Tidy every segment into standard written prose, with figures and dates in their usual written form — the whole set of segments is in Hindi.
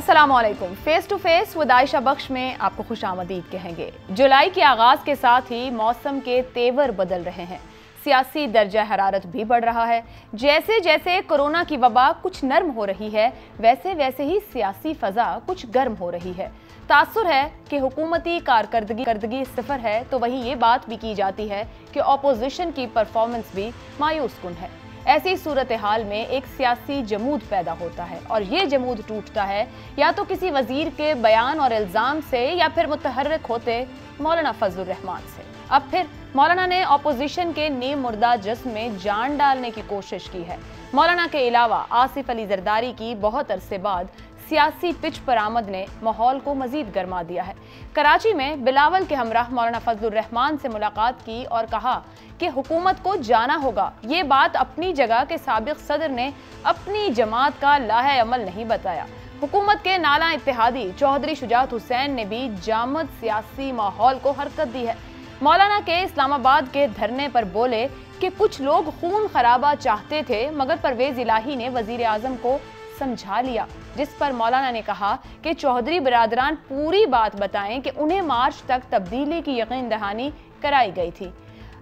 अस्सलामुअलैकुम। Face to face with Ayesha Bakhsh में आपको खुशामदीद कहेंगे। जुलाई के आगाज के साथ ही मौसम के तेवर बदल रहे हैं, सियासी दर्जा हरारत भी बढ़ रहा है। जैसे जैसे कोरोना की वबा कुछ नर्म हो रही है, वैसे वैसे ही सियासी फजा कुछ गर्म हो रही है। तासुर है कि हुकूमती कारकर्दगी सिफर है, तो वहीं ये बात भी की जाती है कि अपोजिशन की परफॉर्मेंस भी मायूस कुन है। ऐसी सूरत हाल में एक सियासी जमूद पैदा होता है और ये जमूद टूटता है या तो किसी वजीर के बयान और इल्ज़ाम से या फिर मुतहर्रिक होते मौलाना फजलुर रहमान से। अब फिर मौलाना ने अपोजिशन के नीम मुर्दा जिस्म में जान डालने की कोशिश की है। मौलाना के अलावा आसिफ अली जरदारी की बहुत अरसे बाद सियासी पिच पर आमद ने माहौल को मजीद गरमा दिया है। कराची में बिलावल के हमराह मौलाना फजलुर रहमान से मुलाकात की और कहा कि हुकूमत को जाना होगा। ये बात अपनी जगह के साबिक सदर ने अपनी जमात का लाहे अमल नहीं बताया। हुकूमत के नाला इत्तेहादी चौधरी शुजात हुसैन ने भी जामद सियासी माहौल को हरकत दी है। मौलाना के इस्लामाबाद के धरने पर बोले कि कुछ लोग खून खराबा चाहते थे, मगर परवेज इलाही ने वजीर आजम को समझा लिया, जिस पर मौलाना ने कहा कि चौधरी बिरादरान पूरी बात बताएं कि उन्हें मार्च तक तब्दीली की यकीन दहानी कराई गई थी।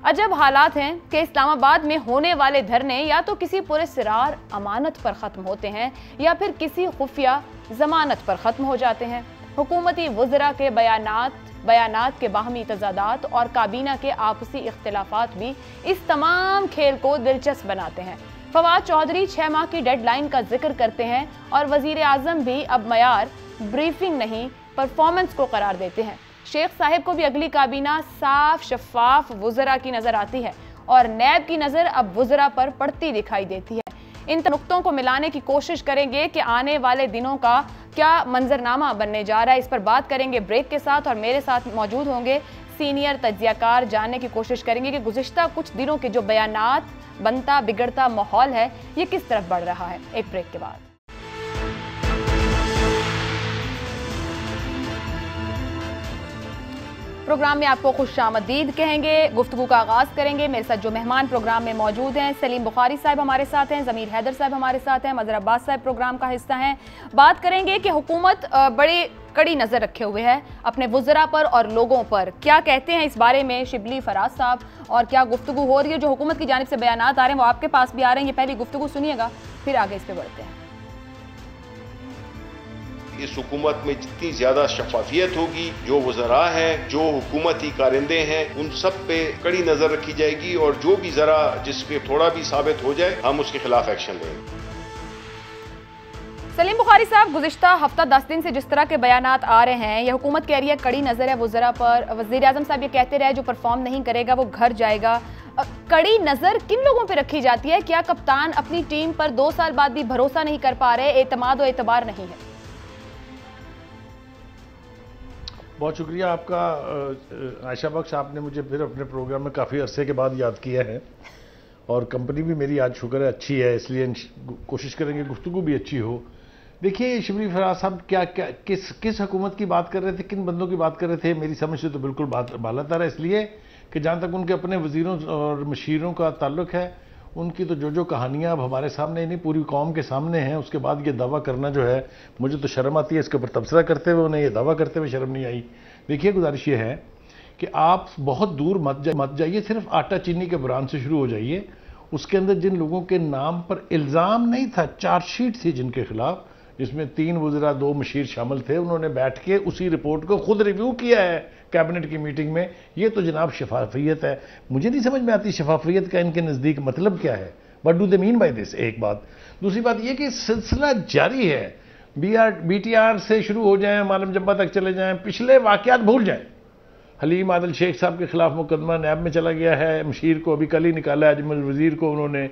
अजब हालात हैं कि इस्लामाबाद में होने वाले धरने या तो किसी पुरस्रार अमानत पर ख़त्म होते हैं या फिर किसी खुफिया जमानत पर ख़त्म हो जाते हैं। हुकूमती वज़रा के बयानात के बाहमी तजादात और काबीना के आपसी इख्तिलाफात भी इस तमाम खेल को दिलचस्प बनाते हैं। फवाद चौधरी 6 माह की डेडलाइन का जिक्र करते हैं और वजीर आजम भी अब मयार ब्रीफिंग नहीं परफॉर्मेंस को करार देते हैं। शेख साहिब को भी अगली काबीना साफ शफाफ वज़रा की नजर आती है और नैब की नजर अब वज़रा पर पड़ती दिखाई देती है। इन नुक्तों को मिलाने की कोशिश करेंगे कि आने वाले दिनों का क्या मंजरनामा बनने जा रहा है। इस पर बात करेंगे ब्रेक के साथ और मेरे साथ मौजूद होंगे सीनियर तज्जियाकार। जानने की कोशिश करेंगे कि गुज़िश्ता कुछ दिनों के जो बयानात बनता बिगड़ता माहौल है ये किस तरफ बढ़ रहा है। एक ब्रेक के बाद प्रोग्राम में आपको खुशामदीद कहेंगे। गुफ्तगू का आगाज करेंगे। मेरे साथ जो मेहमान प्रोग्राम में मौजूद हैं, सलीम बुखारी साहब हमारे साथ हैं, ज़मीर हैदर साहब हमारे साथ हैं, मज़हर अब्बास साहब प्रोग्राम का हिस्सा हैं। बात करेंगे कि हुकूमत बड़ी कड़ी नज़र रखे हुए है अपने वज़रा पर और लोगों पर। क्या कहते हैं इस बारे में शिबली फराज साहब और क्या गुफ्तगू हो रही है। जो हुकूमत की जानिब से बयानात आ रहे हैं वो आपके पास भी आ रहे हैं। ये पहली गुफ्तगू सुनिएगा, फिर आगे इस पर बढ़ते हैं। इस हुकूमत में जितनी ज्यादा शफाफियत होगी, जो वज़रा हैं, जो हुकूमती कारिंदे हैं, उन सब पे कड़ी नजर रखी जाएगी और जो भी जरा जिस पे थोड़ा भी साबित हो जाए हम उसके खिलाफ एक्शन लेंगे। सलीम बुखारी साहब, गुज़िश्ता हफ्ता 10 दिन से जिस तरह के बयानात आ रहे हैं, यह हुकूमत कह रही है कड़ी नजर है वज़रा पर। वज़ीर आज़म साहब ये कहते रहे जो परफॉर्म नहीं करेगा वो घर जाएगा। कड़ी नजर किन लोगों पर रखी जाती है? क्या कप्तान अपनी टीम पर 2 साल बाद भी भरोसा नहीं कर पा रहे, एतमाद और एतबार नहीं है? बहुत शुक्रिया आपका आयशा बख्श, आपने मुझे फिर अपने प्रोग्राम में काफ़ी अरसे के बाद याद किया है और कंपनी भी मेरी आज शुक्र है अच्छी है, इसलिए कोशिश करेंगे गुफ्तगू भी अच्छी हो। देखिए शिबली फराज साहब क्या किस हुकूमत की बात कर रहे थे, किन बंदों की बात कर रहे थे, मेरी समझ से तो बिल्कुल बात बालातर है, इसलिए कि जहाँ तक उनके अपने वजीरों और मशीरों का ताल्लुक है, उनकी तो जो कहानियां अब हमारे सामने नहीं पूरी कौम के सामने हैं, उसके बाद ये दावा करना जो है मुझे तो शर्म आती है। इसके ऊपर तबसरा करते हुए उन्हें ये दावा करते हुए शर्म नहीं आई। देखिए गुजारिश ये है कि आप बहुत दूर मत जाइए, सिर्फ आटा चीनी के बरान से शुरू हो जाइए। उसके अंदर जिन लोगों के नाम पर इल्ज़ाम नहीं था, चार्जशीट थी जिनके खिलाफ, जिसमें 3 वज़रा 2 मशीर शामिल थे, उन्होंने बैठ के उसी रिपोर्ट को खुद रिव्यू किया है कैबिनेट की मीटिंग में। ये तो जनाब शफाफियत है। मुझे नहीं समझ में आती शफाफियत का इनके नज़दीक मतलब क्या है। What do they mean by this? एक बात। दूसरी बात यह कि सिलसिला जारी है। BTR से शुरू हो जाएं, मालम जब्बा तक चले जाएं, पिछले वाक़यात भूल जाएं। हलीम आदिल शेख साहब के खिलाफ मुकदमा नैब में चला गया है, मशीर को अभी कल ही निकाला है, अजमल वजीर को उन्होंने।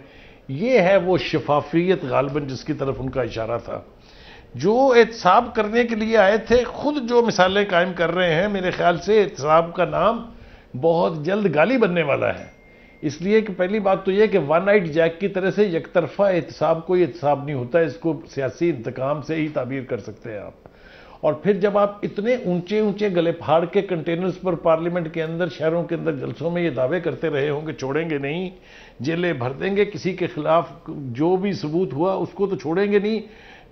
ये है वो शफाफियत गालबन जिसकी तरफ उनका इशारा था। जो एहतसाब करने के लिए आए थे, खुद जो मिसालें कायम कर रहे हैं, मेरे ख्याल से एहतसाब का नाम बहुत जल्द गाली बनने वाला है। इसलिए कि पहली बात तो यह कि वन नाइट जैक की तरह से एक तरफा एहतसाब कोई एहतसाब नहीं होता, इसको सियासी इंतकाम से ही ताबीर कर सकते हैं आप। और फिर जब आप इतने ऊंचे ऊंचे गले फाड़ के कंटेनर्स पर पार्लियामेंट के अंदर, शहरों के अंदर जलसों में ये दावे करते रहे होंगे छोड़ेंगे नहीं, जेलें भर देंगे, किसी के खिलाफ जो भी सबूत हुआ उसको तो छोड़ेंगे नहीं,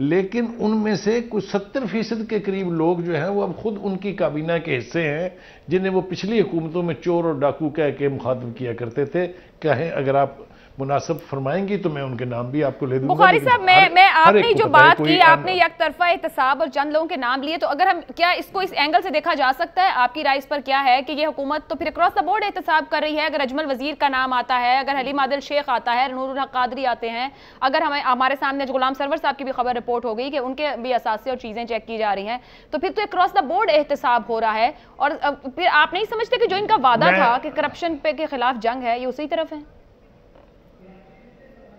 लेकिन उनमें से कुछ 70% के करीब लोग जो हैं वो अब खुद उनकी काबीना के हिस्से हैं, जिन्हें वो पिछली हुकूमतों में चोर और डाकू कह के मुखातिब किया करते थे। कहें अगर आप मुनासिब फरमाएंगी तो मैं उनके नाम भी आपको ले दूंगा। बुखारी साहब, मैं आपने जो बात की, आपने एक तरफा एहतसाब और चंद लोगों के नाम लिए, तो अगर हम क्या इसको इस एंगल से देखा जा सकता है, आपकी राय इस पर क्या है कि ये हुकूमत तो फिर अक्रॉस द बोर्ड एहतसाब कर रही है? अगर अजमल वजीर का नाम आता है, अगर हलीम आदिल शेख आता है, नूरुल हक कादरी आते हैं, अगर हमारे सामने गुलाम सरवर साहब की भी खबर रिपोर्ट हो गई कि उनके भी असासे और चीजें चेक की जा रही हैं, तो फिर तो अक्रॉस द बोर्ड एहतसाब हो रहा है। और फिर आप नहीं समझते कि जो इनका वादा था कि करप्शन पे के खिलाफ जंग है, ये उसी तरफ है?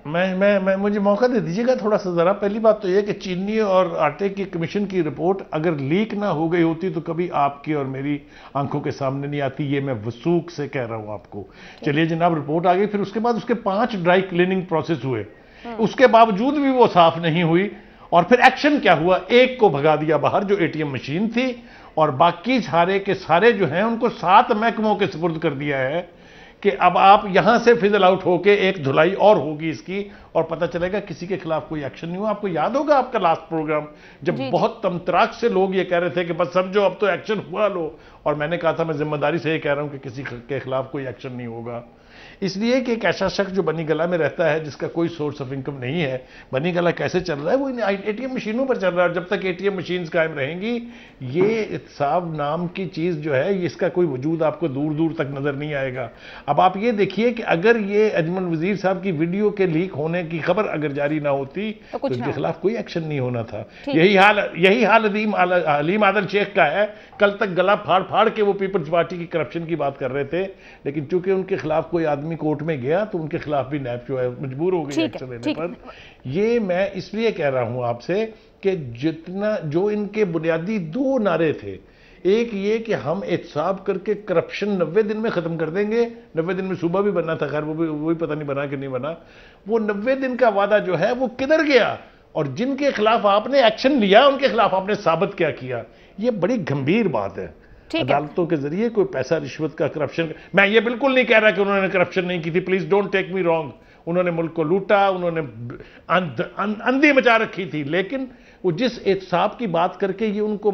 मुझे मौका दे दीजिएगा थोड़ा सा जरा। पहली बात तो यह कि चीनी और आटे की कमीशन की रिपोर्ट अगर लीक ना हो गई होती तो कभी आपकी और मेरी आंखों के सामने नहीं आती, ये मैं वसूख से कह रहा हूं आपको। चलिए जनाब, रिपोर्ट आ गई, फिर उसके बाद उसके 5 ड्राई क्लीनिंग प्रोसेस हुए, उसके बावजूद भी वो साफ नहीं हुई। और फिर एक्शन क्या हुआ? एक को भगा दिया बाहर जो एटीएम मशीन थी, और बाकी सारे के सारे जो हैं उनको 7 महकमों के सुपुर्द कर दिया है कि अब आप यहां से फिजल आउट होके एक धुलाई और होगी इसकी, और पता चलेगा किसी के खिलाफ कोई एक्शन नहीं हुआ। आपको याद होगा आपका लास्ट प्रोग्राम जब बहुत तमतराक से लोग ये कह रहे थे कि बस समझो अब तो एक्शन हुआ लो, और मैंने कहा था मैं जिम्मेदारी से ये कह रहा हूं कि किसी के खिलाफ कोई एक्शन नहीं होगा। इसलिए कि एक ऐसा शख्स जो बनी गला में रहता है, जिसका कोई सोर्स ऑफ इनकम नहीं है, बनी गला कैसे चल रहा है? वो इन एटीएम मशीनों पर चल रहा है। जब तक एटीएम मशीन कायम रहेंगी, ये इत्साब नाम की चीज जो है, इसका कोई वजूद आपको दूर दूर तक नजर नहीं आएगा। अब आप ये देखिए कि अगर ये अजमल वजीर साहब की वीडियो के लीक होने की खबर अगर जारी ना होती तो इनके खिलाफ कोई एक्शन नहीं होना था। यही हाल हलीम आदिल शेख का है। कल तक गला फाड़ फाड़ के वो पीपल्स पार्टी की करप्शन की बात कर रहे थे, लेकिन चूंकि उनके खिलाफ कोई आदमी कोर्ट में गया तो उनके खिलाफ भी नैब जो है मजबूर हो गई एक्शन लेने पर। ये मैं इसलिए कह रहा हूं आपसे कि जितना जो इनके बुनियादी 2 नारे थे, एक ये कि हम एहतसाब करके करप्शन 90 दिन में खत्म कर देंगे। 90 दिन में सूबा भी बनना था, खैर वो भी पता नहीं बना कि नहीं बना। वो 90 दिन का वादा जो है वो किधर गया? और जिनके खिलाफ आपने एक्शन लिया उनके खिलाफ आपने साबित क्या किया? ये बड़ी गंभीर बात है। अदालतों के जरिए कोई पैसा रिश्वत का करप्शन, मैं ये बिल्कुल नहीं कह रहा कि उन्होंने करप्शन नहीं की थी, please don't take me wrong. उन्होंने मुल्क को लूटा, उन्होंने अंधी मचा रखी थी, लेकिन वो जिस एहतसाब की बात करके ये उनको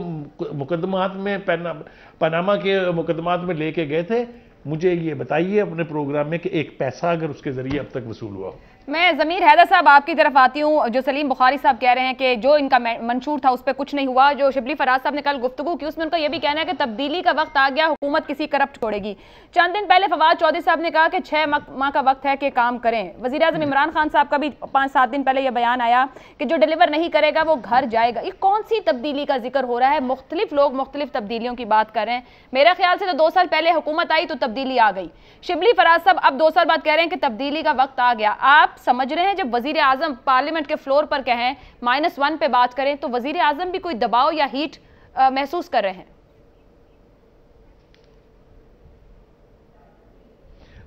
मुकदमात में पनामा के मुकदमात में लेके गए थे, मुझे ये बताइए अपने प्रोग्राम में कि एक पैसा अगर उसके जरिए अब तक वसूल हुआ? मैं ज़मीर हैदर साहब आपकी तरफ आती हूँ। जो सलीम बुखारी साहब कह रहे हैं कि जो इनका मंशूर था उस पर कुछ नहीं हुआ, जो शिबली फराज साहब ने कल गुफ्तगू की उसमें उनका यह भी कहना है कि तब्दीली का वक्त आ गया, हुकूमत किसी करप्ट छोड़ेगी। चंद दिन पहले फवाद चौधरी साहब ने कहा कि 6 माह का वक्त है कि काम करें। वज़ीर आज़म इमरान खान साहब का भी 5-7 दिन पहले यह बयान आया कि जो डिलीवर नहीं करेगा वो घर जाएगा। ये कौन सी तब्दीली का जिक्र हो रहा है? मुख्तलिफ लोग मुख्तलिफ तब्दीलियों की बात कर रहे हैं। मेरे ख्याल से तो 2 साल पहले हुकूमत आई तो तब्दीली आ गई। शिबली फराज साहब अब 2 साल बाद कह रहे हैं कि तब्दीली का वक्त आ गया। आप समझ रहे हैं जब वजीर आजम पार्लियामेंट के फ्लोर पर कहें -1 पे बात करें तो वजीर आजम भी कोई दबाव या हीट महसूस कर रहे हैं?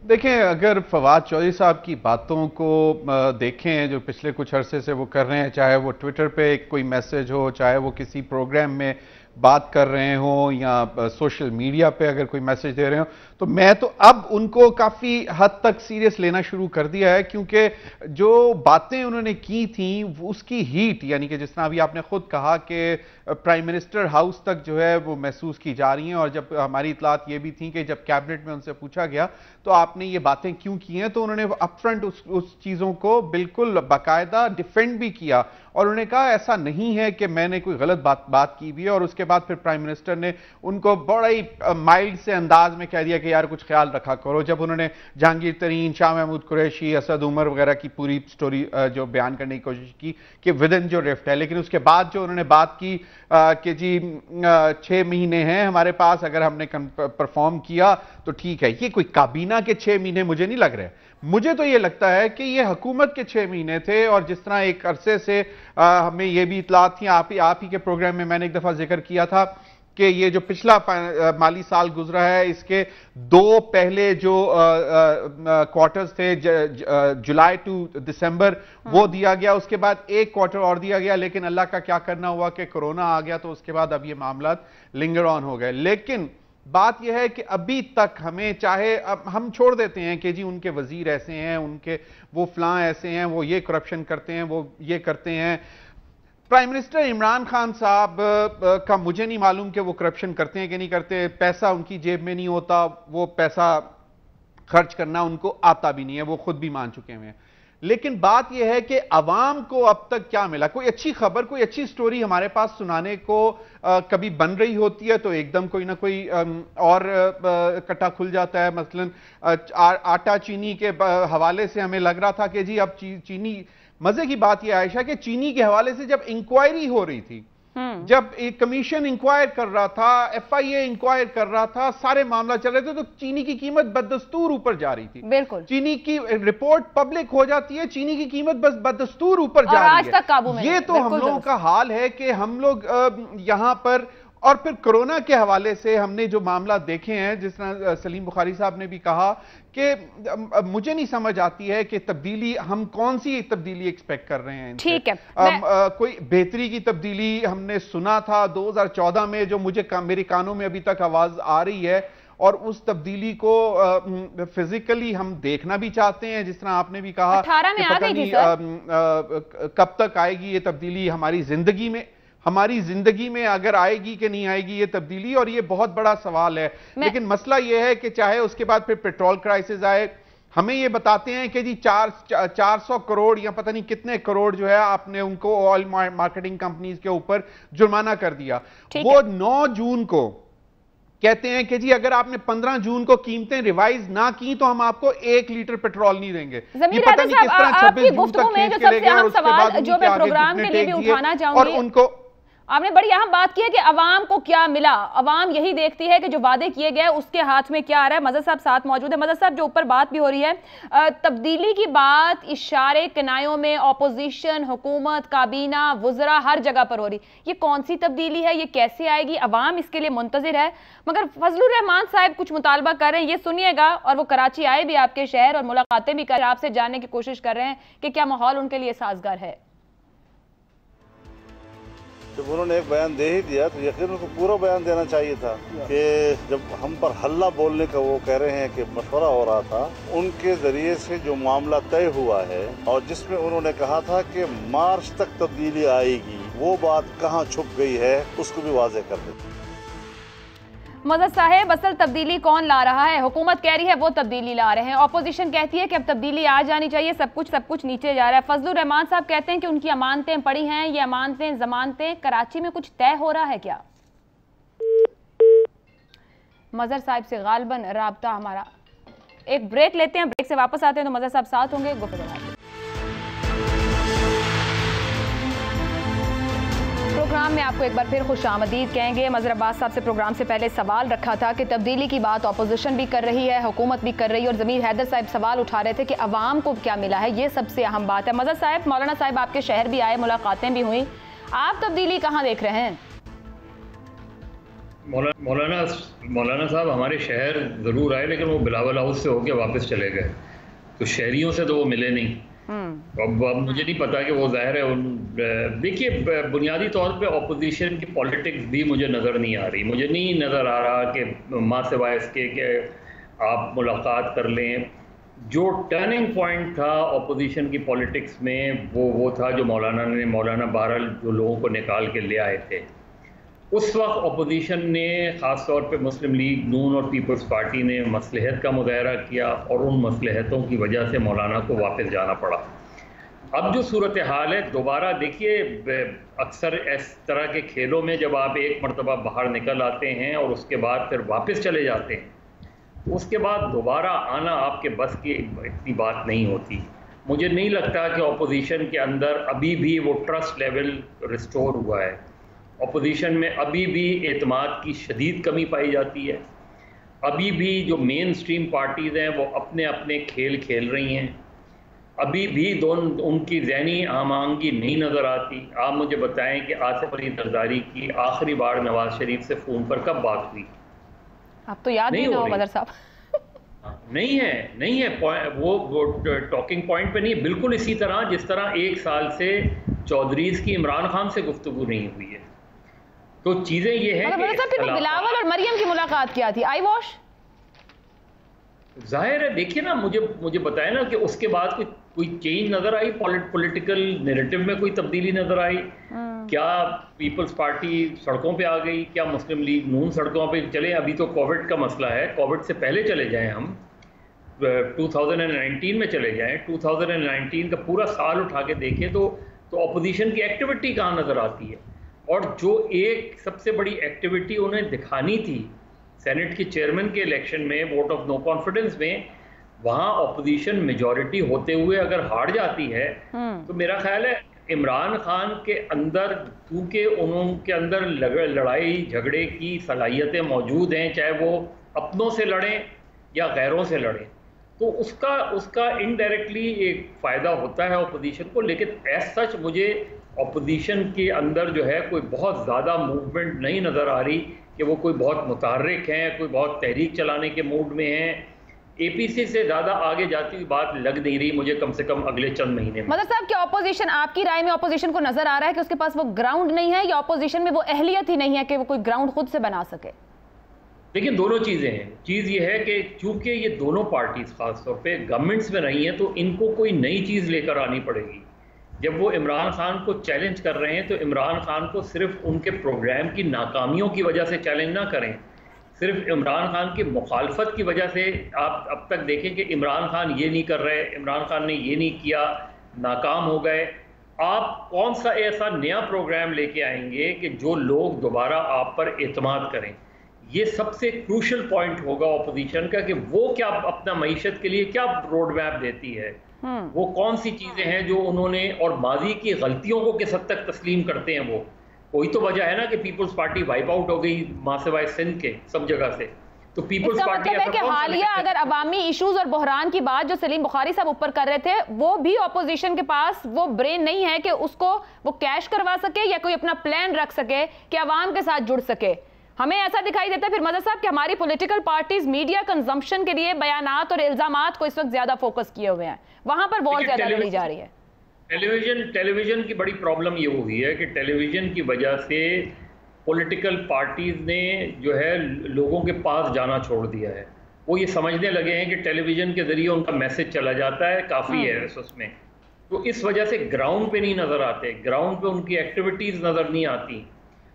देखें, अगर फवाद चौधरी साहब की बातों को देखें जो पिछले कुछ अरसे से वो कर रहे हैं, चाहे वो ट्विटर पे कोई मैसेज हो, चाहे वो किसी प्रोग्राम में बात कर रहे हो या सोशल मीडिया पे अगर कोई मैसेज दे रहे हो, तो मैं तो अब उनको काफी हद तक सीरियस लेना शुरू कर दिया है, क्योंकि जो बातें उन्होंने की थी उसकी हीट, यानी कि जिस तरह अभी आपने खुद कहा कि प्राइम मिनिस्टर हाउस तक जो है वो महसूस की जा रही हैं। और जब हमारी इतलात ये भी थी कि जब कैबिनेट में उनसे पूछा गया तो आपने ये बातें क्यों की हैं, तो उन्होंने अपफ्रंट उस चीजों को बिल्कुल बाकायदा डिफेंड भी किया और उन्होंने कहा ऐसा नहीं है कि मैंने कोई गलत बात की भी है। और उसके बाद फिर प्राइम मिनिस्टर ने उनको बड़ा ही माइल्ड से अंदाज में कह दिया कि यार कुछ ख्याल रखा करो। जब उन्होंने जहांगीर तरीन, शाह महमूद कुरैशी, असद उमर वगैरह की पूरी स्टोरी जो बयान करने की कोशिश की कि विद इन जो रिफ्ट है, लेकिन उसके बाद जो उन्होंने बात की कि जी 6 महीने हैं हमारे पास, अगर हमने परफॉर्म किया तो ठीक है। ये कोई काबीना के 6 महीने मुझे नहीं लग रहे। मुझे तो ये लगता है कि ये हुकूमत के 6 महीने थे। और जिस तरह एक अरसे से हमें ये भी इतलात थी, आप ही के प्रोग्राम में मैंने एक दफा जिक्र किया था कि ये जो पिछला माली साल गुजरा है इसके 2 पहले जो क्वार्टर्स थे जुलाई टू दिसंबर वो दिया गया, उसके बाद 1 क्वार्टर और दिया गया, लेकिन अल्लाह का क्या करना हुआ कि कोरोना आ गया तो उसके बाद अब ये मामला लिंगर ऑन हो गए। लेकिन बात यह है कि अभी तक हमें, चाहे अब हम छोड़ देते हैं कि जी उनके वजीर ऐसे हैं, उनके वो फलां ऐसे हैं, वो ये करप्शन करते हैं, वो ये करते हैं, प्राइम मिनिस्टर इमरान खान साहब का मुझे नहीं मालूम कि वो करप्शन करते हैं कि नहीं करते, पैसा उनकी जेब में नहीं होता, वो पैसा खर्च करना उनको आता भी नहीं है, वो खुद भी मान चुके हैं। लेकिन बात यह है कि अवाम को अब तक क्या मिला? कोई अच्छी खबर, कोई अच्छी स्टोरी हमारे पास सुनाने को कभी बन रही होती है तो एकदम कोई ना कोई और कट्टा खुल जाता है। मसलन आटा चीनी के हवाले से हमें लग रहा था कि जी अब चीनी, मजे की बात यह आयशा कि चीनी के हवाले से जब इंक्वायरी हो रही थी, जब एक कमीशन इंक्वायर कर रहा था, FIA इंक्वायर कर रहा था, सारे मामला चल रहे थे, तो चीनी की कीमत बदस्तूर ऊपर जा रही थी। बिल्कुल, चीनी की रिपोर्ट पब्लिक हो जाती है, चीनी की कीमत बस बदस्तूर ऊपर जा रही है। आज तक काबू में ये तो हम लोगों का हाल है कि हम लोग यहां पर, और फिर कोरोना के हवाले से हमने जो मामला देखे हैं, जिस तरह सलीम बुखारी साहब ने भी कहा कि मुझे नहीं समझ आती है कि तब्दीली, हम कौन सी तब्दीली एक्सपेक्ट कर रहे हैं। ठीक है, कोई बेहतरी की तब्दीली हमने सुना था 2014 में, जो मुझे मेरे कानों में अभी तक आवाज आ रही है, और उस तब्दीली को फिजिकली हम देखना भी चाहते हैं, जिस तरह आपने भी कहा 18 में आ गई थी सर। कब तक आएगी ये तब्दीली हमारी जिंदगी में अगर आएगी कि नहीं आएगी ये तब्दीली, और ये बहुत बड़ा सवाल है। लेकिन मसला ये है कि चाहे उसके बाद फिर पेट्रोल क्राइसिस आए, हमें ये बताते हैं कि जी 400 करोड़ या पता नहीं कितने करोड़ जो है आपने उनको ऑयल मार्केटिंग कंपनीज के ऊपर जुर्माना कर दिया। वो 9 जून को कहते हैं कि जी अगर आपने 15 जून को कीमतें रिवाइज ना की तो हम आपको 1 लीटर पेट्रोल नहीं देंगे। ये पता नहीं किस तरह 26 जून तक खींच के ले गए, और उसके बाद जो मैं प्रोग्राम के लिए भी उठाना चाहूंगी, और उनको आपने बड़ी अहम बात की है कि अवाम को क्या मिला। अवाम यही देखती है कि जो वादे किए गए उसके हाथ में क्या आ रहा है। मजहर साहब साथ मौजूद है। मजहर साहब, जो ऊपर बात भी हो रही है, तब्दीली की बात इशारे किनायों में ऑपोजिशन, हुकूमत, काबीना, वुज़रा हर जगह पर हो रही, ये कौन सी तब्दीली है, ये कैसे आएगी? अवाम इसके लिए मुंतजिर है। मगर फजलुर रहमान साहब कुछ मुतालबा कर रहे हैं, ये सुनिएगा। और वो कराची आए भी आपके शहर और मुलाकातें भी कर, आपसे जानने की कोशिश कर रहे हैं कि क्या माहौल उनके लिए साजगार है। जब उन्होंने एक बयान दे ही दिया तो यकीन उनको पूरा बयान देना चाहिए था कि जब हम पर हल्ला बोलने का वो कह रहे हैं कि मशवरा हो रहा था, उनके जरिए से जो मामला तय हुआ है और जिसमें उन्होंने कहा था कि मार्च तक तब्दीली आएगी, वो बात कहाँ छुप गई है उसको भी वाज़ेह कर देते। मजहर साहब, असल तब्दीली कौन ला रहा है? हुकूमत कह रही है वो तब्दीली ला रहे हैं, ऑपोजिशन कहती है कि अब तब्दीली आ जानी चाहिए, सब कुछ नीचे जा रहा है। फजलुर रहमान साहब कहते हैं कि उनकी अमानतें पड़ी हैं, ये अमानतें जमानतें कराची में कुछ तय हो रहा है क्या? मजहर साहब से गालबन राब्ता हमारा, एक ब्रेक लेते हैं, ब्रेक से वापस आते हैं तो मजहर साहब साथ होंगे। गुफ्तगू प्रोग्राम में आपको एक बार फिर खुश आमदीद कहेंगे। मजहर अब्बास साहब से प्रोग्राम से पहले सवाल रखा था कि तब्दीली की बात ऑपोजिशन भी कर रही है, हुकूमत भी कर रही है, और ज़मीर हैदर साहब सवाल उठा रहे थे कि अवाम को क्या मिला है, ये सबसे अहम बात है। मजहर साहब, मौलाना साहब आपके शहर भी आए, मुलाकातें भी हुई, आप तब्दीली कहाँ देख रहे हैं? मौलाना साहब हमारे शहर ज़रूर आए, लेकिन वो बिलावल हाउस से होके वापस चले गए, तो शहरियों से तो वो मिले नहीं। अब मुझे नहीं पता कि वो ज़ाहिर है। देखिए, बुनियादी तौर पे ऑपोजिशन की पॉलिटिक्स भी मुझे नज़र नहीं आ रही। मुझे नहीं नज़र आ रहा कि माँ सिवाय इसके कि आप मुलाकात कर लें। जो टर्निंग पॉइंट था ऑपोजिशन की पॉलिटिक्स में वो था जो मौलाना बहरहाल जो लोगों को निकाल के ले आए थे। उस वक्त अपोजिशन ने ख़ास तौर पे मुस्लिम लीग नून और पीपल्स पार्टी ने मसलहत का मुज़ाहरा किया, और उन मसलहतों की वजह से मौलाना को वापस जाना पड़ा। अब जो सूरत हाल है, दोबारा देखिए, अक्सर इस तरह के खेलों में जब आप एक मरतबा बाहर निकल आते हैं और उसके बाद फिर वापस चले जाते हैं, तो उसके बाद दोबारा आना आपके बस की इतनी बात नहीं होती। मुझे नहीं लगता कि अपोजिशन के अंदर अभी भी वो ट्रस्ट लेवल रिस्टोर हुआ है। अपोजिशन में अभी भी एतमाद की शदीद कमी पाई जाती है। अभी भी जो मेन स्ट्रीम पार्टीज़ हैं वो अपने अपने खेल खेल रही हैं। अभी भी उनकी ज़हनी आमांगी नहीं नज़र आती। आप मुझे बताएं कि आसिफ अली जरदारी की आखिरी बार नवाज शरीफ से फ़ोन पर कब बात हुई? आप तो याद नहीं हो मदर साहब। नहीं है वो टॉकिंग पॉइंट पे नहीं है। बिल्कुल इसी तरह जिस तरह 1 साल से चौधरीज़ की इमरान खान से गुफ्तगू नहीं हुई है। तो चीज़ें ये हैं कि बिलावल और मरियम की मुलाकात क्या थी? आई वॉश जाहिर है, देखिए ना, मुझे बताया ना कि उसके बाद कोई चेंज नजर आई, पॉलिटिकल नैरेटिव में कोई तब्दीली नजर आई? क्या पीपल्स पार्टी सड़कों पे आ गई? क्या मुस्लिम लीग नून सड़कों पे चले? अभी तो कोविड का मसला है, कोविड से पहले चले जाएं, हम 2019 में चले जाएं, 2019 का पूरा साल उठा के देखें तो अपोजिशन की एक्टिविटी कहाँ नजर आती है? और जो एक सबसे बड़ी एक्टिविटी उन्हें दिखानी थी सेनेट के चेयरमैन के इलेक्शन में, वोट ऑफ नो कॉन्फिडेंस में, वहां ऑपोजिशन मेजॉरिटी होते हुए अगर हार जाती है तो मेरा ख्याल है इमरान खान के अंदर, क्योंकि उनके अंदर लड़ाई झगड़े की सलाहियतें मौजूद हैं, चाहे वो अपनों से लड़ें या गैरों से लड़ें, तो उसका इनडायरेक्टली एक फ़ायदा होता है ऑपोजिशन को। लेकिन एज सच मुझे ऑपोजिशन के अंदर जो है कोई बहुत ज़्यादा मूवमेंट नहीं नज़र आ रही कि वो कोई बहुत मुतहर्रिक हैं, कोई बहुत तहरीक चलाने के मूड में हैं। एपीसी से ज़्यादा आगे जाती हुई बात लग नहीं रही मुझे, कम से कम अगले चंद महीने में। मतलब साहब, क्या ऑपोजिशन, आपकी राय में ऑपोजिशन को नजर आ रहा है कि उसके पास वो ग्राउंड नहीं है, या ऑपोजिशन में वो अहलियत ही नहीं है कि वो कोई ग्राउंड खुद से बना सके? देखिए, दोनों चीज़ें हैं। चीज़ ये है कि चूंकि ये दोनों पार्टीज खासतौर पे गवर्नमेंट्स में रही हैं, तो इनको कोई नई चीज़ लेकर आनी पड़ेगी। जब वो इमरान खान को चैलेंज कर रहे हैं तो इमरान खान को सिर्फ उनके प्रोग्राम की नाकामियों की वजह से चैलेंज ना करें, सिर्फ इमरान खान की मुखालफत की वजह से। आप अब तक देखें कि इमरान खान ये नहीं कर रहे, इमरान खान ने ये नहीं किया, नाकाम हो गए। आप कौन सा ऐसा नया प्रोग्राम लेके आएंगे कि जो लोग दोबारा आप पर एतमाद करें? ये सबसे क्रूशल पॉइंट होगा ऑपोजिशन का कि वो क्या अपना मईशत के लिए क्या रोड मैप देती है, वो कौन सी चीजें हैं जो उन्होंने, और माजी की गलतियों को किस हद तक तस्लीम करते हैं। वो कोई तो वजह है ना कि पीपल्स पार्टी वाइप आउट हो गई मासिवाय सिंध के सब जगह से, तो पीपल्स पार्टी मतलब है कि हालिया अगर अवामी इश्यूज और बहरान की बात जो सलीम बुखारी साहब ऊपर कर रहे थे, वो भी ऑपोजिशन के पास वो ब्रेन नहीं है कि उसको वो कैश करवा सके या कोई अपना प्लान रख सके कि अवाम के साथ जुड़ सके। हमें ऐसा दिखाई देता है फिर मदद साहब कि हमारी पॉलिटिकल पार्टीज मीडिया कंजम्पशन के लिए बयानात और इल्जामात को इस वक्त ज्यादा फोकस किए हुए हैं, वहां पर वॉर ज्यादा लड़ी जा रही है। टेलीविजन की बड़ी प्रॉब्लम ये हुई है कि टेलीविजन की वजह से पॉलिटिकल पार्टीज ने जो है लोगों के पास जाना छोड़ दिया है। वो ये समझने लगे हैं कि टेलीविजन के जरिए उनका मैसेज चला जाता है, काफ़ी है उसमें। तो इस वजह से ग्राउंड पे नहीं नज़र आते, ग्राउंड पे उनकी एक्टिविटीज़ नज़र नहीं आती,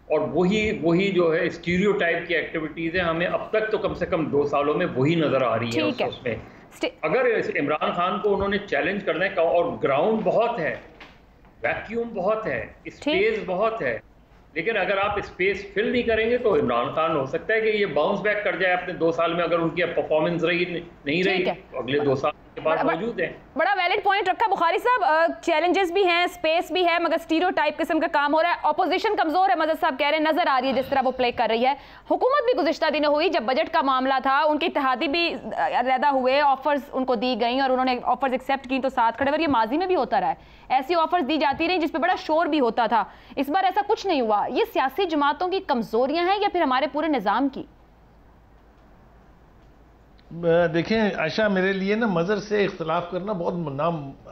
और वही जो है स्टीरियोटाइप की एक्टिविटीज़ है। हमें अब तक तो कम से कम 2 सालों में वही नज़र आ रही है उसमें। अगर इमरान खान को उन्होंने चैलेंज करना है, और ग्राउंड बहुत है, वैक्यूम बहुत है, स्पेस बहुत है, लेकिन अगर आप स्पेस फिल नहीं करेंगे तो इमरान खान हो सकता है कि ये बाउंस बैक कर जाए अपने 2 साल में। अगर उनकी परफॉर्मेंस नहीं रही तो अगले 2 साल के बाद मौजूद है। बड़ा वैलिड पॉइंट रखा बुखारी साहब। चैलेंजेस भी हैं, स्पेस भी है, मगर स्टीरियोटाइप किस्म का काम हो रहा है। ऑपोजिशन कमजोर है, मदद साहब कह रहे हैं, नजर आ रही है जिस तरह वो प्ले कर रही है। हुकूमत भी गुज़िश्ता दिनों हुई, जब बजट का मामला था, उनके इत्तेहादी भी अलहदा हुए, ऑफर्स उनको दी गई और उन्होंने ऑफर्स एक्सेप्ट की तो साथ खड़े। और ये माजी में भी होता रहा है, ऐसी ऑफर्स दी जाती रही जिसपे बड़ा शोर भी होता था। इस बार ऐसा कुछ नहीं हुआ। ये सियासी जमातों की कमजोरियां हैं या फिर हमारे पूरे निजाम की? देखें आयशा, मेरे लिए ना मज़हर से इख्तलाफ करना बहुत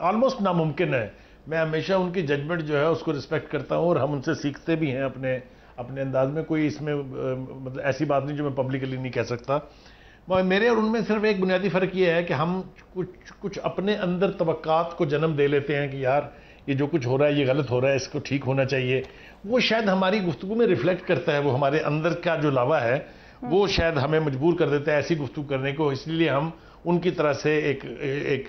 ऑलमोस्ट नामुमकिन है। मैं हमेशा उनकी जजमेंट जो है उसको रिस्पेक्ट करता हूँ और हम उनसे सीखते भी हैं अपने अंदाज में। कोई इसमें मतलब ऐसी बात नहीं जो मैं पब्लिकली नहीं कह सकता। मेरे और उनमें सिर्फ एक बुनियादी फ़र्क ये है कि हम कुछ अपने अंदर तवक्कात को जन्म दे लेते हैं कि यार ये जो कुछ हो रहा है ये गलत हो रहा है, इसको ठीक होना चाहिए। वो शायद हमारी गुफ्तगू में रिफ्लेक्ट करता है, वो हमारे अंदर का जो लावा है वो शायद हमें मजबूर कर देता है ऐसी गुफ्तगू करने को। इसलिए हम उनकी तरह से एक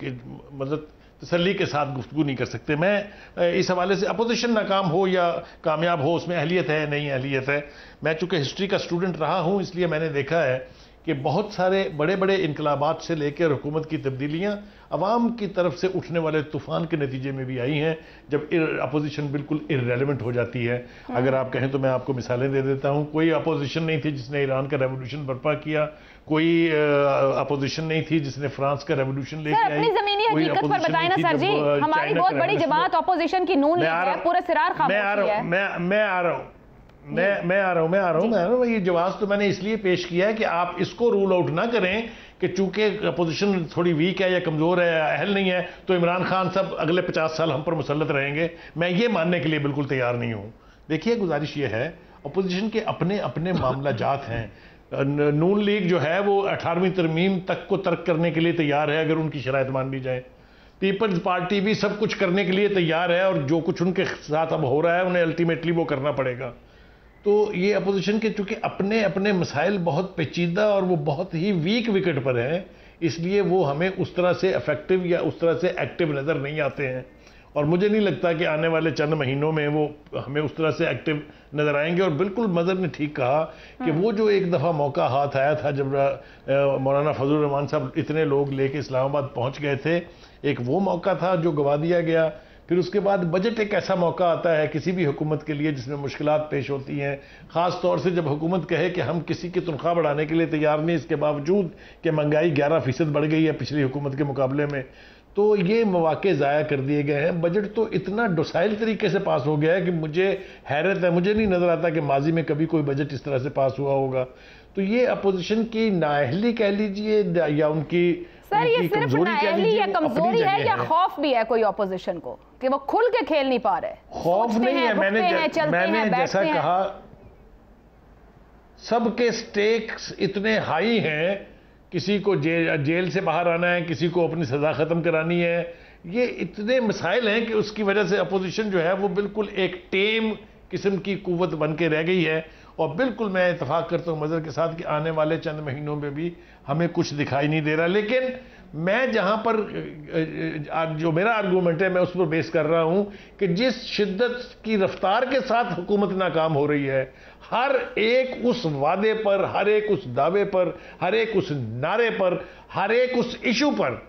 मतलब तसल्ली के साथ गुफ्तगू नहीं कर सकते। मैं इस हवाले से अपोजिशन नाकाम हो या कामयाब हो, उसमें अहलियत है नहीं अहलियत है। मैं चूँकि हिस्ट्री का स्टूडेंट रहा हूँ, इसलिए मैंने देखा है कि बहुत सारे बड़े बड़े इनकलाबात से लेकर हुकूमत की तब्दीलियां अवाम की तरफ से उठने वाले तूफान के नतीजे में भी आई हैं, जब अपोजिशन बिल्कुल इररेलेवेंट हो जाती है। अगर आप कहें तो मैं आपको मिसालें दे देता हूं। कोई अपोजिशन नहीं थी जिसने ईरान का रेवोल्यूशन बर्पा किया, कोई अपोजिशन नहीं थी जिसने फ्रांस का रेवोल्यूशन लेके आई। अपनी जमीनी हकीकत पर बताएं ना सर जी, हमारी बहुत बड़ी जमात अपोजिशन की नून लीग है, पूरा सिरार खामोशी है। मैं आ रहा हूं। ये जवाब तो मैंने इसलिए पेश किया है कि आप इसको रूल आउट ना करें कि चूंकि अपोजिशन थोड़ी वीक है या कमजोर है, अहल नहीं है, तो इमरान खान साहब अगले 50 साल हम पर मुसल्लत रहेंगे। मैं ये मानने के लिए बिल्कुल तैयार नहीं हूं। देखिए, गुजारिश ये है, अपोजिशन के अपने अपने मामला जात हैं। नून लीग जो है वो 18वीं तरमीम तक को तर्क करने के लिए तैयार है अगर उनकी शराइत मान ली जाए। पीपल्स पार्टी भी सब कुछ करने के लिए तैयार है, और जो कुछ उनके साथ अब हो रहा है उन्हें अल्टीमेटली वो करना पड़ेगा। तो ये अपोजिशन के चूंकि अपने अपने मसाइल बहुत पेचीदा और वो बहुत ही वीक विकेट पर हैं, इसलिए वो हमें उस तरह से इफेक्टिव या उस तरह से एक्टिव नज़र नहीं आते हैं। और मुझे नहीं लगता कि आने वाले चंद महीनों में वो हमें उस तरह से एक्टिव नजर आएंगे। और बिल्कुल मदर ने ठीक कहा कि वो जो एक दफ़ा मौका हाथ आया था जब मौलाना फजलुर रहमान साहब इतने लोग लेके इस्लामाबाद पहुंच गए थे, एक वो मौका था जो गवा दिया गया। फिर उसके बाद बजट एक ऐसा मौका आता है किसी भी हुकूमत के लिए जिसमें मुश्किलात पेश होती हैं, ख़ास तौर से जब हुकूमत कहे कि हम किसी की तनख्वाह बढ़ाने के लिए तैयार नहीं, इसके बावजूद कि महंगाई 11% बढ़ गई है पिछली हुकूमत के मुकाबले में। तो ये मौके ज़ाया कर दिए गए हैं। बजट तो इतना डोसाइल तरीके से पास हो गया है कि मुझे हैरत है, मुझे नहीं नज़र आता कि माजी में कभी कोई बजट इस तरह से पास हुआ होगा। तो ये अपोजिशन की नाअहली कह लीजिए या उनकी सर, ये सिर्फ नाअहली या कमजोरी है या खौफ भी है कोई अपोजिशन को कि वो खुल के खेल नहीं पा रहे? खौफ नहीं है, मैंने जैसा कहा, सबके स्टेक्स इतने हाई हैं। किसी को जेल से बाहर आना है, किसी को अपनी सजा खत्म करानी है, ये इतने मसाइल हैं कि उसकी वजह से अपोजिशन जो है वो बिल्कुल एक टेम किस्म की कुव्वत बन के रह गई है। और बिल्कुल मैं इत्तेफाक करता हूं मजर के साथ कि आने वाले चंद महीनों में भी हमें कुछ दिखाई नहीं दे रहा। लेकिन मैं जहां पर जो मेरा आर्गूमेंट है मैं उस पर बेस कर रहा हूं कि जिस शिद्दत की रफ्तार के साथ हुकूमत नाकाम हो रही है, हर एक उस वादे पर, हर एक उस दावे पर, हर एक उस नारे पर, हर एक उस इशू पर,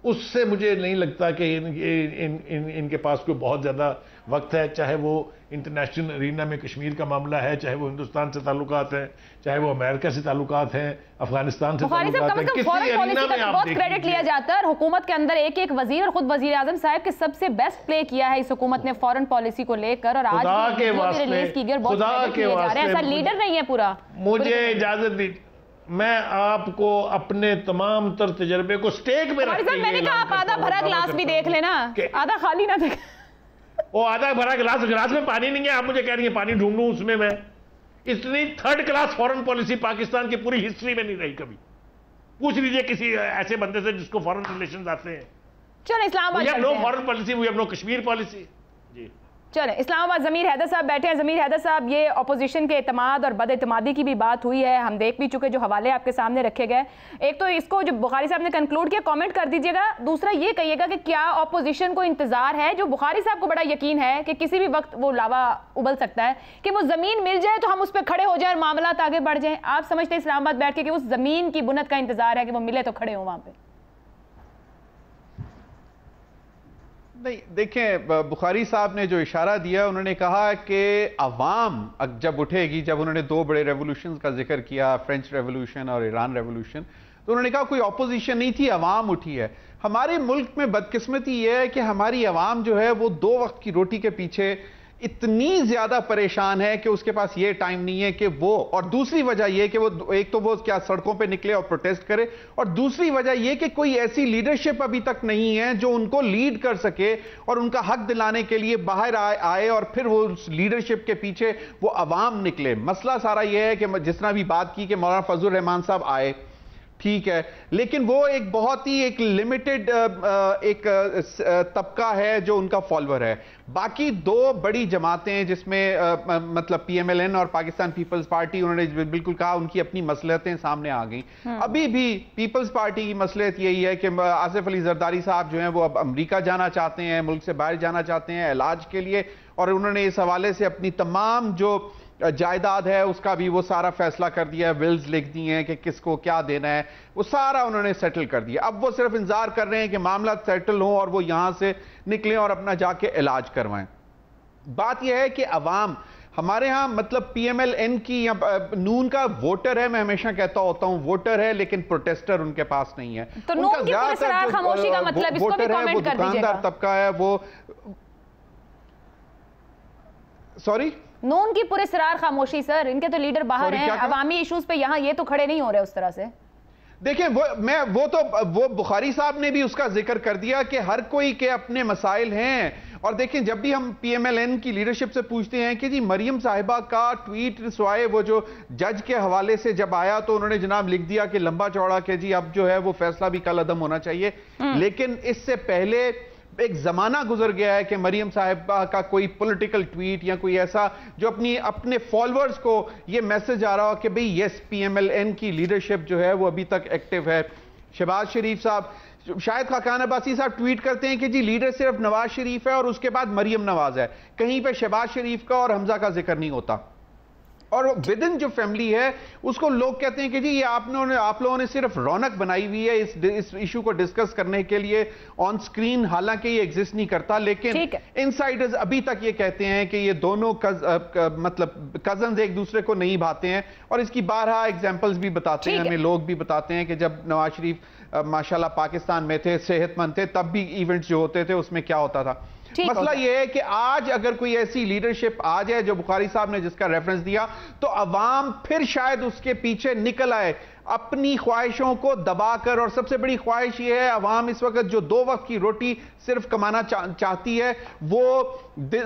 उससे मुझे नहीं लगता कि इनके पास कोई बहुत ज़्यादा वक्त है। चाहे वो इंटरनेशनल अरीना में कश्मीर का मामला है, चाहे वो हिंदुस्तान से ताल्लुकात हैं, चाहे वो अमेरिका से ताल्लुकात हैं, अफगानिस्तान से ताल्लुकात हैं, किसी अरीना में आप बहुत क्रेडिट लिया जाता है। हुकूमत के अंदर एक एक वजीर और खुद वजीर आजम साहब के सबसे बेस्ट प्ले किया है इस हुकूमत ने फॉरेन पॉलिसी को लेकर, और आज रिलीज की गई, बहुत क्रेडिट लिए जा रहे हैं। ऐसा लीडर नहीं है पूरा। मुझे इजाजत दी, मैं आपको अपने तमाम तर तजर्बे को स्टेक में रख के, मैंने कहा आप आधा भरा गिलास भी देख लेना, आधा खाली ना देख। वो आधा भरा गिलास में पानी नहीं है, आप मुझे कह रही है पानी ढूंढूं उसमें मैं? इतनी third class foreign policy Pakistan की पूरी हिस्ट्री में नहीं रही कभी। पूछ लीजिए किसी ऐसे बंदे से जिसको फॉरेन रिलेशंस आते हैं। चलो Islamabad, no foreign policy, we have no Kashmir policy. जी चले इस्लामाबाद ज़मीर हैदर साहब बैठे हैं। ज़मीर हैदर साहब, ये अपोजिशन के एतमाद और बदएतमादी की भी बात हुई है, हम देख भी चुके जो हवाले आपके सामने रखे गए। एक तो इसको जो बुखारी साहब ने कंक्लूड किया, कमेंट कर दीजिएगा। दूसरा ये कहिएगा कि क्या अपोजिशन को इंतजार है, जो बुखारी साहब को बड़ा यकीन है कि किसी भी वक्त वो लावा उबल सकता है, कि वो ज़मीन मिल जाए तो हम उस पर खड़े हो जाए और मामला आगे बढ़ जाए। आप समझते हैं इस्लामाबाद बैठ के कि उस ज़मीन की बुनत का इंतजार है कि वो मिले तो खड़े हो वहाँ पर? नहीं, देखें, बुखारी साहब ने जो इशारा दिया, उन्होंने कहा कि अवाम जब उठेगी, जब उन्होंने दो बड़े रेवोल्यूशन का जिक्र किया, फ्रेंच रेवोल्यूशन और ईरान रेवोल्यूशन, तो उन्होंने कहा कोई ऑपोजिशन नहीं थी, अवाम उठी है। हमारे मुल्क में बदकिस्मती यह है कि हमारी अवाम जो है वो दो वक्त की रोटी के पीछे इतनी ज्यादा परेशान है कि उसके पास ये टाइम नहीं है कि वो, और दूसरी वजह यह कि वो एक तो वो क्या सड़कों पे निकले और प्रोटेस्ट करे, और दूसरी वजह यह कि कोई ऐसी लीडरशिप अभी तक नहीं है जो उनको लीड कर सके और उनका हक दिलाने के लिए बाहर आए और फिर वो उस लीडरशिप के पीछे वो अवाम निकले। मसला सारा यह है कि जिस तरह भी बात की कि मौलाना फजलुर रहमान साहब आए, ठीक है, लेकिन वो एक बहुत ही एक लिमिटेड एक तबका है जो उनका फॉलोअर है। बाकी दो बड़ी जमातें जिसमें मतलब पीएमएलएन और पाकिस्तान पीपल्स पार्टी, उन्होंने बिल्कुल कहा उनकी अपनी मसलहतें सामने आ गई। अभी भी पीपल्स पार्टी की मसलहत यही है कि आसिफ अली जरदारी साहब जो हैं वो अब अमेरिका जाना चाहते हैं, मुल्क से बाहर जाना चाहते हैं इलाज के लिए, और उन्होंने इस हवाले से अपनी तमाम जो जायदाद है उसका भी वो सारा फैसला कर दिया है, विल्स लिख दिए हैं कि किसको क्या देना है, वो सारा उन्होंने सेटल कर दिया। अब वो सिर्फ इंतजार कर रहे हैं कि मामला सेटल हो और वो यहां से निकलें और अपना जाके इलाज करवाएं। बात यह है कि अवाम हमारे यहां मतलब पीएमएल-एन की या नून का वोटर है, मैं हमेशा कहता होता हूं वोटर है, लेकिन प्रोटेस्टर उनके पास नहीं है। तो नून की पुरस्कार खामोशी का मतलब इसको भी कमेंट कर दीजिएगा। दुकानदार तबका है वो, सॉरी नून की पुरस्कार खामोशी सर, इनके तो लीडर बाहर हैं, अवामी इश्यूज पे यहाँ ये तो खड़े नहीं हो रहे उस तरह से। देखें वो बुखारी साहब ने भी उसका जिक्र कर दिया कि हर कोई के अपने मसाइल हैं। और देखें जब भी हम पीएमएल-एन की लीडरशिप से पूछते हैं कि जी मरियम साहिबा का ट्वीट सवाए वो जो जज के हवाले से जब आया तो उन्होंने जनाब लिख दिया कि लंबा चौड़ा के जी अब जो है वो फैसला भी कल अदम होना चाहिए, लेकिन इससे पहले एक जमाना गुजर गया है कि मरियम साहिबा का कोई पॉलिटिकल ट्वीट या कोई ऐसा जो अपने फॉलोअर्स को ये मैसेज आ रहा हो कि भाई यस पीएमएल-एन की लीडरशिप जो है वो अभी तक एक्टिव है। शहबाज शरीफ साहब, शायद खाकान अब्बासी साहब ट्वीट करते हैं कि जी लीडर सिर्फ नवाज शरीफ है और उसके बाद मरियम नवाज है, कहीं पे शहबाज शरीफ का और हमजा का जिक्र नहीं होता। और विद इन जो फैमिली है उसको लोग कहते हैं कि जी ये आप लोगों ने सिर्फ रौनक बनाई हुई है इस इशू को डिस्कस करने के लिए ऑन स्क्रीन, हालांकि ये एग्जिस्ट नहीं करता। लेकिन इनसाइडर्स अभी तक ये कहते हैं कि ये दोनों मतलब कजन्स एक दूसरे को नहीं भाते हैं, और इसकी 12 एग्जांपल्स भी बताते हैं हमें, लोग भी बताते हैं कि जब नवाज शरीफ माशाल्लाह पाकिस्तान में थे, सेहतमंद थे, तब भी इवेंट्स जो होते थे उसमें क्या होता था। मसला यह है कि आज अगर कोई ऐसी लीडरशिप आ जाए जो बुखारी साहब ने जिसका रेफरेंस दिया, तो अवाम फिर शायद उसके पीछे निकल आए अपनी ख्वाहिशों को दबाकर। और सबसे बड़ी ख्वाहिश यह है अवाम इस वक्त जो 2 वक्त की रोटी सिर्फ कमाना चाहती है, वो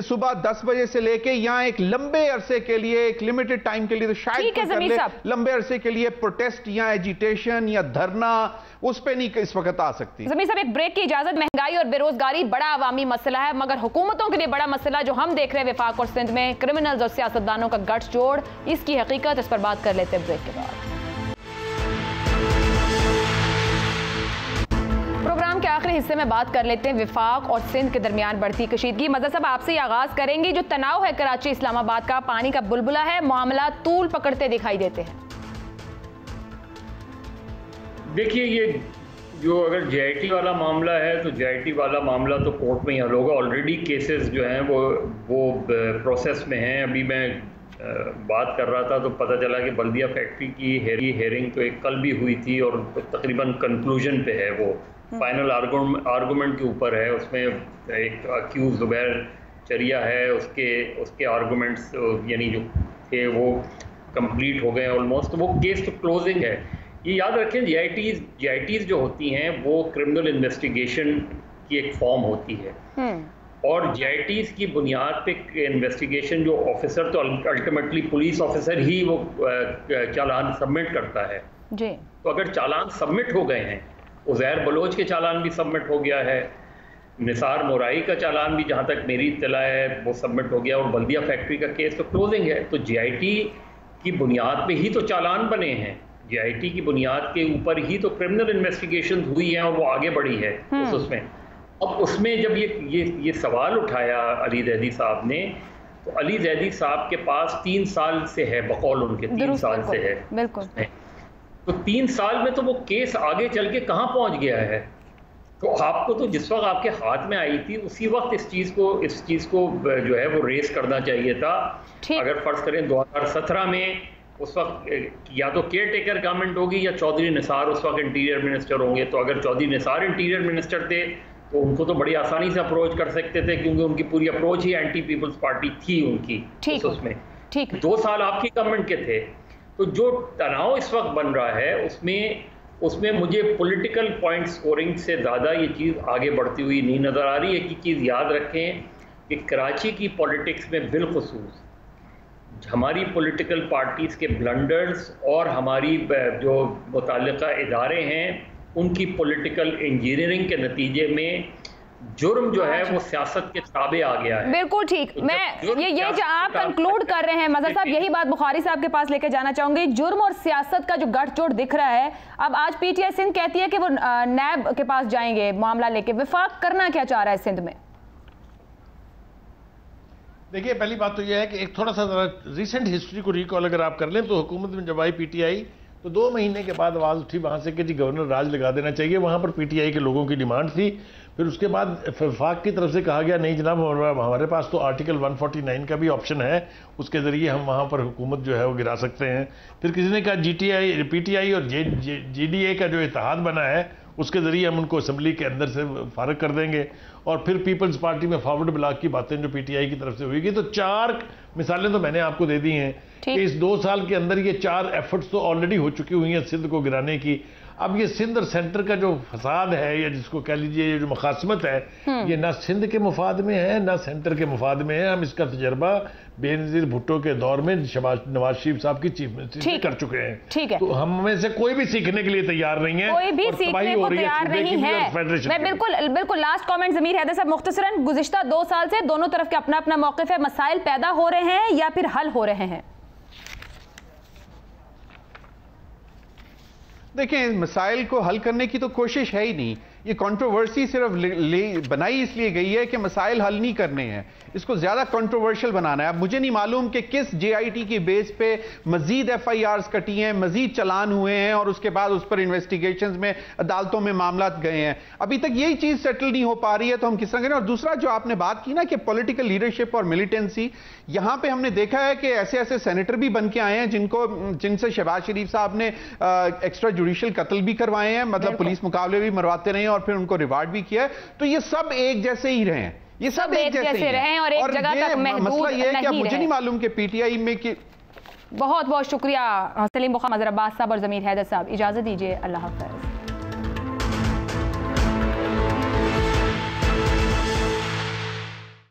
सुबह 10 बजे से लेके यहाँ एक लंबे अरसे के लिए, एक लिमिटेड टाइम के लिए, तो शायद लंबे अरसे के लिए प्रोटेस्ट या एजिटेशन या धरना उस पर नहीं इस वक्त आ सकती। ज़मीर साहब एक ब्रेक की इजाजत। महंगाई और बेरोजगारी बड़ा अवामी मसला है, मगर हुकूमतों के लिए बड़ा मसला जो हम देख रहे हैं वफाक और सिंध में, क्रिमिनल्स और सियासतदानों का गठजोड़, इसकी हकीकत, इस पर बात कर लेते हैं ब्रेक के बाद। प्रोग्राम के आखिरी हिस्से में बात कर लेते हैं वफाक और सिंध के दरमियान बढ़ती कशीदगी। मज़हर साहब आपसे ही आगाज करेंगे। जो तनाव है कराची इस्लामाबाद का, पानी का बुलबुला है, मामला तूल पकड़ते दिखाई देते हैं। देखिए ये जो अगर जेआईटी वाला मामला है तो जेआईटी वाला मामला तो कोर्ट में ही हल होगा। ऑलरेडी केसेस जो हैं वो प्रोसेस में हैं। अभी मैं बात कर रहा था तो पता चला कि बल्दिया फैक्ट्री की हेयरिंग तो एक कल भी हुई थी और तकरीबन कंक्लूजन पे है, वो फाइनल आर्गूमेंट के ऊपर है। उसमें एक अक्यूज ज़ुबैर चरिया है, उसके आर्गूमेंट्स यानी जो थे वो कंप्लीट हो गए ऑलमोस्ट, तो वो केस तो क्लोजिंग है। ये याद रखें जेआईटीज़ जो होती हैं वो क्रिमिनल इन्वेस्टिगेशन की एक फॉर्म होती है, और जेआईटीज़ की बुनियाद पे इन्वेस्टिगेशन जो ऑफिसर, तो अल्टीमेटली पुलिस ऑफिसर ही वो चालान सबमिट करता है जी। तो अगर चालान सबमिट हो गए हैं, उज़ैर बलोच के चालान भी सबमिट हो गया है, निसार मोराई का चालान भी जहाँ तक मेरी इत्तला है वो सबमिट हो गया, और बल्दिया फैक्ट्री का केस तो क्लोजिंग है। तो जेआईटी की बुनियाद पे ही तो चालान बने हैं, जेआईटी की बुनियाद के ऊपर ही तो क्रिमिनल इन्वेस्टिगेशन हुई है और वो आगे बढ़ी है उसमें। अब उसमें जब ये सवाल उठाया अली जैदी साहब ने, तो अली जैदी साहब के पास 3 साल से है, बकौल उनके 3 साल से है बिल्कुल। तो 3 साल में तो वो केस आगे चल के कहाँ पहुँच गया है। तो आपको तो जिस वक्त आपके हाथ में आई थी उसी वक्त इस चीज़ को जो है वो रेस करना चाहिए था। अगर फर्ज करें 2017 में उस वक्त या तो केयर टेकर गवर्नमेंट होगी या चौधरी निसार उस वक्त इंटीरियर मिनिस्टर होंगे, तो अगर चौधरी निसार इंटीरियर मिनिस्टर थे तो उनको तो बड़ी आसानी से अप्रोच कर सकते थे, क्योंकि उनकी पूरी अप्रोच ही एंटी पीपल्स पार्टी थी उनकी उसमें। 2 साल आपकी गवर्नमेंट के थे। तो जो तनाव इस वक्त बन रहा है उसमें मुझे पॉलिटिकल पॉइंट स्कोरिंग से ज़्यादा ये चीज़ आगे बढ़ती हुई नहीं नज़र आ रही है। कि चीज़ याद रखें कि कराची की पॉलिटिक्स में बिलखुसूस हमारी पॉलिटिकल पार्टीज़ के ब्लंडर्स और हमारी जो मुताल्लिका इदारे हैं उनकी पॉलिटिकल इंजीनियरिंग के नतीजे में जुर्म जो है वो सियासत के ताबे आ गया है। बिल्कुल ठीक। मैं ये जो आप कंक्लूड कर रहे हैं मज़हर साहब, यही बात बुखारी साहब के पास लेके जाना चाहूंगी। जुर्म और सियासत का जो गठजोड़ दिख रहा है, अब आज पीटीआई सिंध कहती है कि वो नैब के पास जाएंगे मामला लेके। वफाक करना क्या चाह रहा है सिंध में? देखिए, पहली बात तो यह है कि एक थोड़ा सा रिसेंट हिस्ट्री को रिकॉल अगर आप कर लें तो हुकूमत में जब आई पीटीआई तो 2 महीने के बाद आवाज़ उठी वहाँ से कि जी गवर्नर राज लगा देना चाहिए। वहाँ पर पीटीआई के लोगों की डिमांड थी। फिर उसके बाद वफाक की तरफ से कहा गया नहीं जनाब, हमारे पास तो आर्टिकल 149 का भी ऑप्शन है, उसके ज़रिए हम वहाँ पर हुकूमत जो है वो गिरा सकते हैं। फिर किसी ने कहा पीटीआई और जीडीए का जो इत्तेहाद बना है उसके ज़रिए हम उनको असम्बली के अंदर से फारग कर देंगे। और फिर पीपल्स पार्टी में फॉरवर्ड ब्लॉक की बातें जो पीटीआई की तरफ से हुई। तो 4 मिसालें तो मैंने आपको दे दी हैं कि इस 2 साल के अंदर ये 4 एफर्ट्स तो ऑलरेडी हो चुकी हुई हैं सिंध को गिराने की। अब ये सिंध और सेंटर का जो फसाद है या जिसको कह लीजिए ये जो मुखासमत है, ये ना सिंध के मुफाद में है ना सेंटर के मुफाद में है। हम इसका तजर्बा बेनज़ीर भुट्टो के दौर में नवाज शरीफ साहब की चीफ मिनिस्टर कर चुके हैं। ठीक है, तो हम में से कोई भी सीखने के लिए तैयार नहीं है, कोई भी सीखने को तैयार नहीं है। मैं बिल्कुल लास्ट कमेंट ज़मीर हैदर साहब, मुख्तसरन गुज़िश्ता 2 साल से दोनों तरफ के अपना अपना मौक़िफ़ है, मसाइल पैदा हो रहे हैं या फिर हल हो रहे हैं? देखिए, मसाइल को हल करने की तो कोशिश है ही नहीं। ये कंट्रोवर्सी सिर्फ बनाई इसलिए गई है कि मसाइल हल नहीं करने हैं, इसको ज्यादा कंट्रोवर्शियल बनाना है। अब मुझे नहीं मालूम कि किस जेआईटी की बेस पे मजीद एफआईआर्स कटी हैं, मजीद चालान हुए हैं और उसके बाद उस पर इन्वेस्टिगेशंस में अदालतों में मामला गए हैं। अभी तक यही चीज सेटल नहीं हो पा रही है, तो हम किस तरह करें। और दूसरा जो आपने बात की ना कि पॉलिटिकल लीडरशिप और मिलिटेंसी, यहां पर हमने देखा है कि ऐसे ऐसे सेनेटर भी बन के आए हैं जिनसे शहबाज शरीफ साहब ने एक्स्ट्रा जुडिशियल कत्ल भी करवाए हैं, मतलब पुलिस मुकाबले भी मरवाते रहे और फिर उनको रिवार्ड भी किया है। तो ये सब एक जैसे ही रहे हैं, ये सब एक जैसे रहे हैं और एक जगह तक महदूद मसला ये है कि मुझे नहीं मालूम कि पीटीआई में कि बहुत बहुत शुक्रिया सलीम बुखारी, मज़हर अब्बास साहब और ज़मीर हैदर साहब। इजाजत दीजिए, अल्लाह हाफ़िज़।